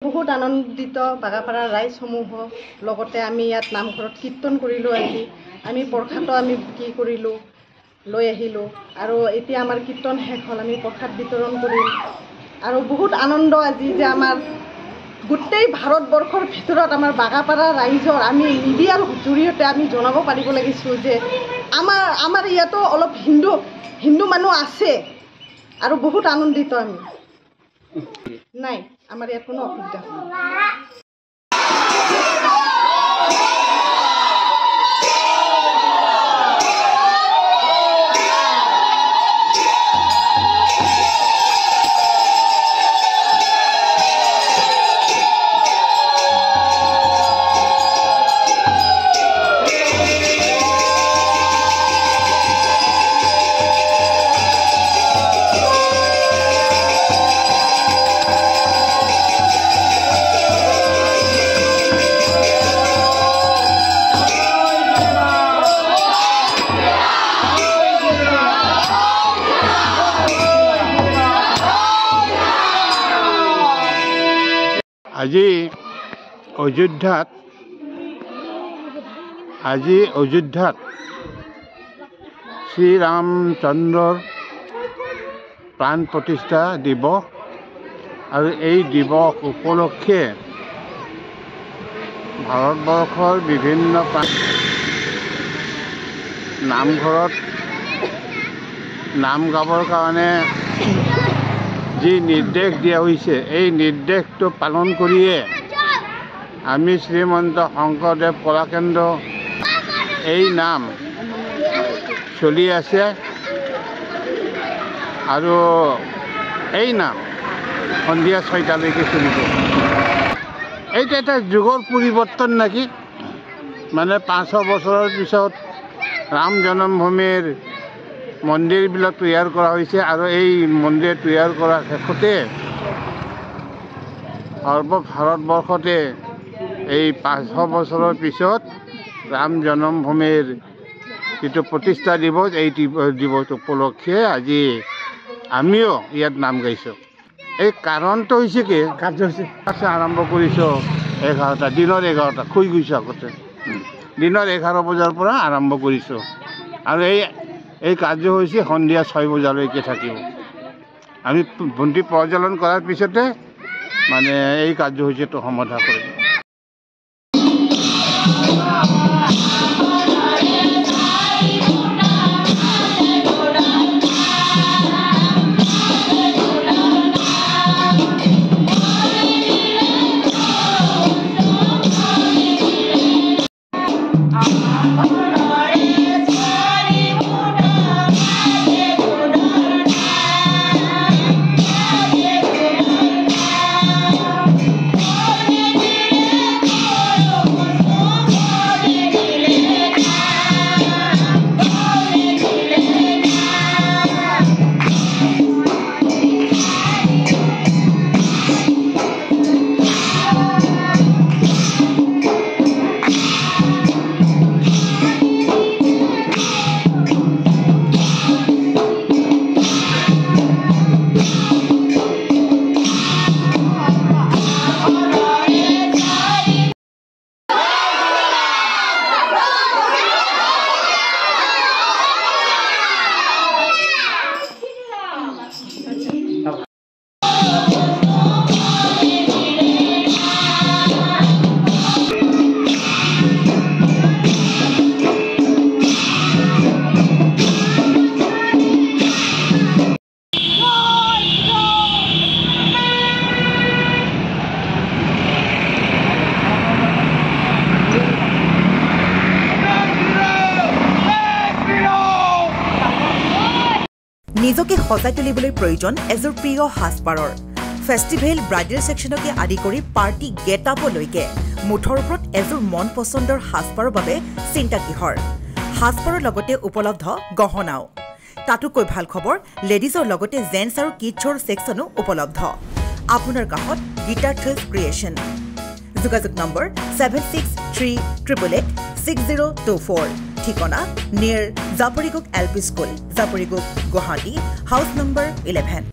বহুত আনন্দিত বাগাপাৰাৰ ৰাইজসমূহ লগতে আমি ইয়াত নামঘৰত কীৰ্তন কৰিলোঁ। আজি আমি প্ৰসাদো আমি কি কৰিলোঁ লৈ আহিলোঁ আৰু এতিয়া আমাৰ কীৰ্তন শেষ হ'ল, আমি প্ৰসাদ বিতৰণ কৰিম আৰু বহুত আনন্দ আজি যে আমাৰ গোটেই ভাৰতবৰ্ষৰ ভিতৰত আমাৰ বাগাপাৰা ৰাইজৰ আমি মিডিয়াৰ জৰিয়তে আমি জনাব পাৰিব লাগিছোঁ যে আমাৰ ইয়াতো অলপ হিন্দু মানুহ আছে আৰু বহুত আনন্দিত আমি। নাই, আমাৰ ইয়াত কোনো অসুবিধা নাই। আজি অযোধ্যাত শ্ৰীৰামচন্দ্ৰৰ প্ৰাণ প্ৰতিষ্ঠা দিৱস আৰু এই দিৱস উপলক্ষে ভাৰতবৰ্ষৰ বিভিন্ন নামঘৰত নাম গাবৰ কাৰণে যি নিৰ্দেশ দিয়া হৈছে, এই নিৰ্দেশটো পালন কৰিয়ে আমি শ্ৰীমন্ত শংকৰদেৱ কলাকেন্দ্ৰ এই নাম চলি আছে আৰু এই নাম সন্ধিয়া 6টালৈকে চলিব। এইটো এটা যুগৰ পৰিৱৰ্তন নেকি, মানে 500 বছৰৰ পিছত ৰাম জন্মভূমিৰ মন্দিৰবিলাক তৈয়াৰ কৰা হৈছে আৰু এই মন্দিৰ তৈয়াৰ কৰাৰ শেষতে ভাৰতবৰ্ষতে এই 500 বছৰৰ পিছত ৰাম জন্মভূমিৰ যিটো প্ৰতিষ্ঠা দিৱস, এই দিৱস উপলক্ষে আজি আমিও ইয়াত নাম গাইছোঁ। এই কাৰণটো হৈছে কি, কাৰ্যসূচী আৰম্ভ কৰিছোঁ 11টা, দিনৰ 11টা, শুই গৈছোঁ আগতে, দিনৰ 11 বজাৰ পৰা আৰম্ভ কৰিছোঁ আৰু এই কাৰ্যসূচী সন্ধিয়া 6 বজালৈকে থাকিব। আমি বন্তি প্ৰজ্বলন কৰাৰ পিছতে মানে এই কাৰ্যসূচীটো সমাধা কৰিম। নিজকে সজাই তুলিবলৈ প্ৰয়োজন এযোৰ প্ৰিয় সাজপাৰৰ। ফেষ্টিভেল ব্ৰাইডেল ছেকশ্যনকে আদি কৰি পাৰ্টি গেট আপলৈকে মুঠৰ ওপৰত এযোৰ মন পচন্দৰ সাজপাৰৰ বাবে চিন্তা কিহৰ। সাজপাৰৰ লগতে উপলব্ধ গহনাও। তাতোকৈ ভাল খবৰ, লেডিজৰ লগতে জেন্টছ আৰু কিডছৰ ছেকশ্যনো উপলব্ধ। আপোনাৰ কাষত গীতাৰ থ্ৰিলছ ক্ৰিয়েশ্যন। যোগাযোগ নম্বৰ 7638886024। ঠিকনা near Japorigog LP school, Japorigog, Guwahati, house number 11।